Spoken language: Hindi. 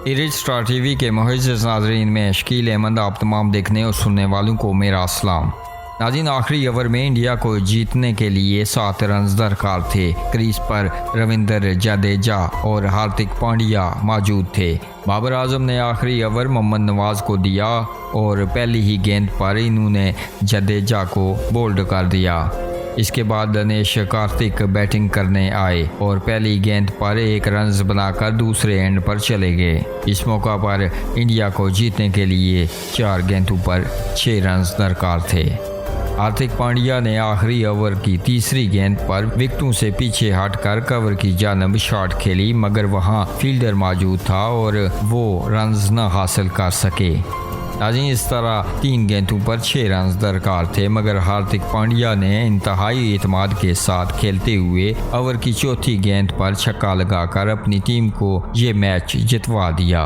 इरिट स्टार टीवी के मुअज़्ज़ज़ नाज़रीन में शकील अहमद आप तमाम देखने और सुनने वालों को मेरा अस्सलाम। नाज़रीन, आखिरी ओवर में इंडिया को जीतने के लिए 7 रन दरकार थे। क्रीज पर रविंद्र जडेजा और हार्दिक पांड्या मौजूद थे। बाबर आजम ने आखिरी ओवर मोहम्मद नवाज को दिया और पहली ही गेंद पर इन्होंने जडेजा को बोल्ड कर दिया। इसके बाद दिनेश कार्तिक बैटिंग करने आए और पहली गेंद पर 1 रन बनाकर दूसरे एंड पर चले गए। इस मौका पर इंडिया को जीतने के लिए 4 गेंदों पर 6 रन दरकार थे। हार्दिक पांड्या ने आखिरी ओवर की तीसरी गेंद पर विकेटों से पीछे हटकर कवर की जानब शॉट खेली, मगर वहां फील्डर मौजूद था और वो रन्स न हासिल कर सके। नाज़रीन, इस तरह 3 गेंदों पर 6 रन दरकार थे, मगर हार्दिक पांड्या ने इंतहाई एतमाद के साथ खेलते हुए ओवर की चौथी गेंद पर छक्का लगाकर अपनी टीम को ये मैच जितवा दिया।